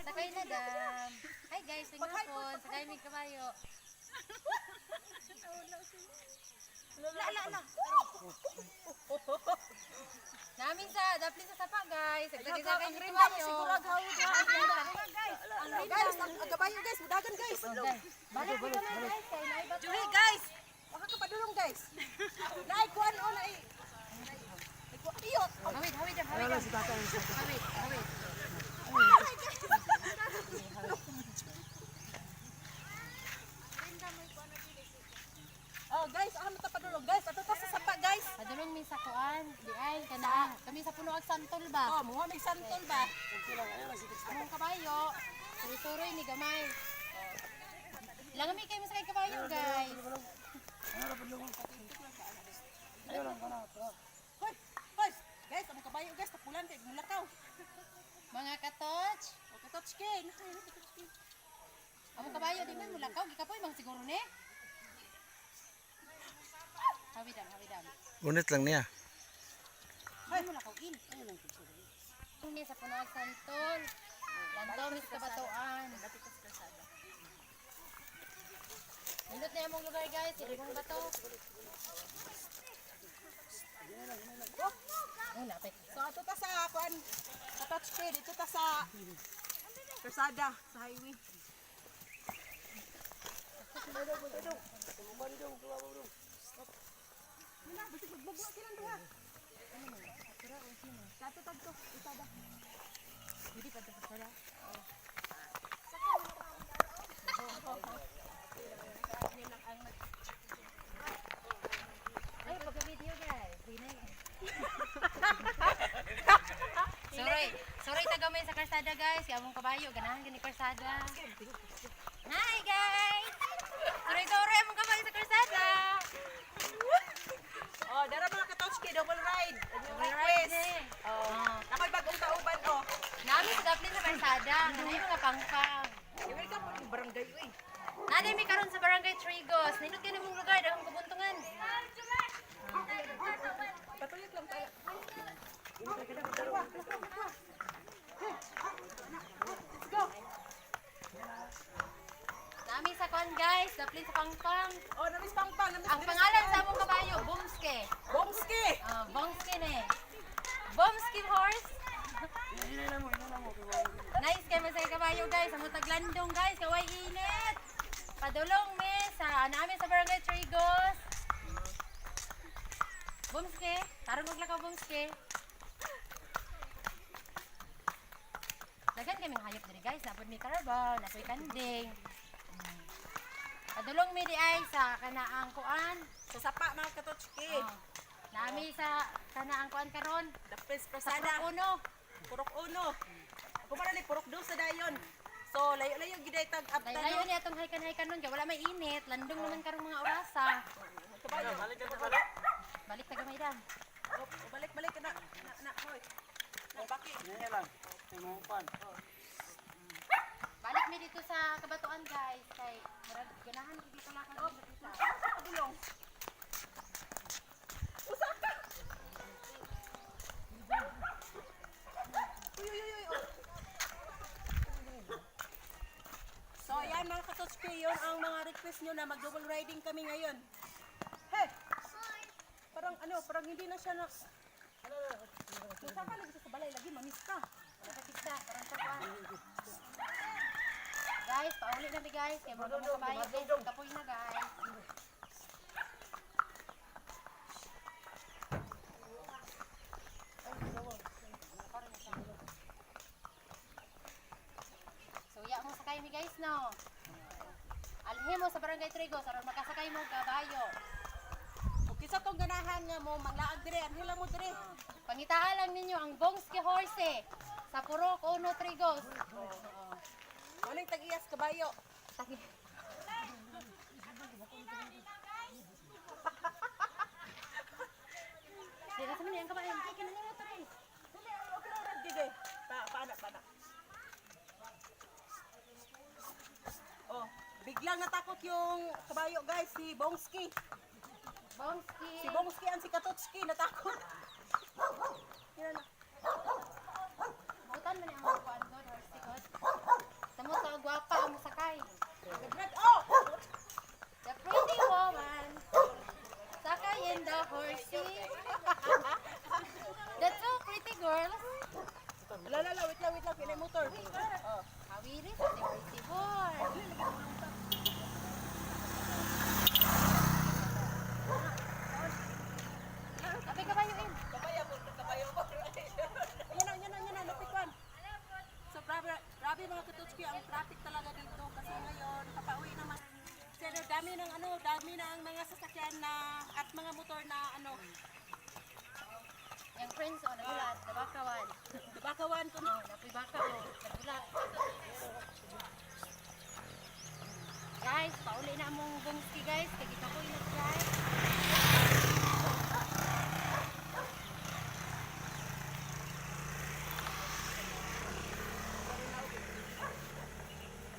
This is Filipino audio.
Sakay na dam. Hi guys, tingnan po. Sakay may kabayo. La. Namin sa daplin sa sapa guys. Sakay may kabayo. Guys, ang kabayo guys, mudagan guys. Balik ko naman guys. Kay naiba to. Juhi guys. Waka ka padulong guys. Naay kuan o naay. Iyot. Hawid. Oh guys, ano ta padulong guys? Ato ta sa sapa guys. Padulong mi sa kuan. Di ay kana. Kami sa puno ag santol ba? Oh, mo may santol ba? Among kabayo. Suri-suri ni gamay. Langami kayo mo sa kay kabayo guys. Hoy, guys, ang kabayo guys, tapulan kay mulakaw. Mga katoch. O katouch kin. Among kabayo di man mulakaw. Gikapoy bang siguro ni? Hawidam. Unit lang niya. Ay, mulakaw in. Ini sa puno ag santol. Lantaw mis kabatuan. Nindot na yung lugar guys. Ilibong bato. Oh, lapit. So ato ta sa kuan, katouch kin, dito ta sa Persada, sa highway. Muna, basta magbugwa silang duha. Kato tagto, Persada. Hindi pa ito pala. Ay, pagka-video guys. Sorry tagamay sa karsada guys. Kaya mong kabayo, ganahan gani karsada. Hi guys! Sorry among kabayo sa karsada. Oh, dara mga katouch kin, double ride. Double ride eh. Oh, nakoy bagong kauban oh. Nami sa daplin sa karsada. Ganay mga pangpang. Welcome po sa barangay uy. Naday mi karon sa Barangay Trigos. Nindot kini mong lugar daghang kabuntungan. Patuyot lang pala. Nami sa kon guys, daplin sa pangpang. Oh, namis pangpang, namis. Ang pangalan sa among kabayo, Bomske. Bomski. Bomske ne. Bomske horse. Nice kay masay kabayo guys, amo taglandong guys, kaway init. Padulong me sa namin sa Barangay Trigos. Bomske, tarong ug lakaw Bomske. Dagan kaming hayop diri guys, napod mi karabaw, napoy kanding. Padulong mi di ay sa kanaang kuan. Sa sapa mga katouch kin. Nami sa kanaang kuan karon. Dapis Sa Persada. uno. Purok uno. Ako para ni purok do sa dayon. So layo-layo gid ay tag after. Layo ni atong haykan-haykan nun kay wala may init, landong naman karong mga orasa. Kabayo. Balik ta gamay dan. Oh, balik ka na. Hoy. Baki. Balik mi dito sa kabatuan guys kay murag ganahan gid dito lakad dito. Padulong. Usa ka. Uy. Oh. So ayan mga katouch kin, yun ang mga request nyo na mag-double riding kami ngayon. Hey! Parang hindi na siya na... Saka lagi sa balay, lagi mamis ka. Nakakita karang sa kuan. Guys, pauli na mi guys kay mga kabayo guys, kapoy na guys. So ya mo sakay mi guys no. Alhin mo sa Barangay Trigos aron makasakay mo kabayo. O kisa tong ganahan nga mo, manglaag dire, anhila mo dire. Pangitaan lang ninyo ang Bomske horse sa Purok Uno Trigos. Walang tag-iyas kabayo. Dili sa man ang kabayo. Ay kanang motor eh. Dili, okay lang rad gide. Paana. Oh, biglang natakot yung kabayo guys, si Bongski. Bomske. Si Bongski ang si Katotski natakot. Yan na. Butan man ang kuan god horse god. motor. Oh. Kawiri sa tibor. Kapay kabayuin. Yan na, napikwan. So, grabe mga katutski, ang traffic talaga dito. Kasi ngayon, papauwi naman. Pero dami ng mga sasakyan na, at mga motor na Yung friends o nagulat, nabakawan. bakawan ko. Napibaka o nagulat.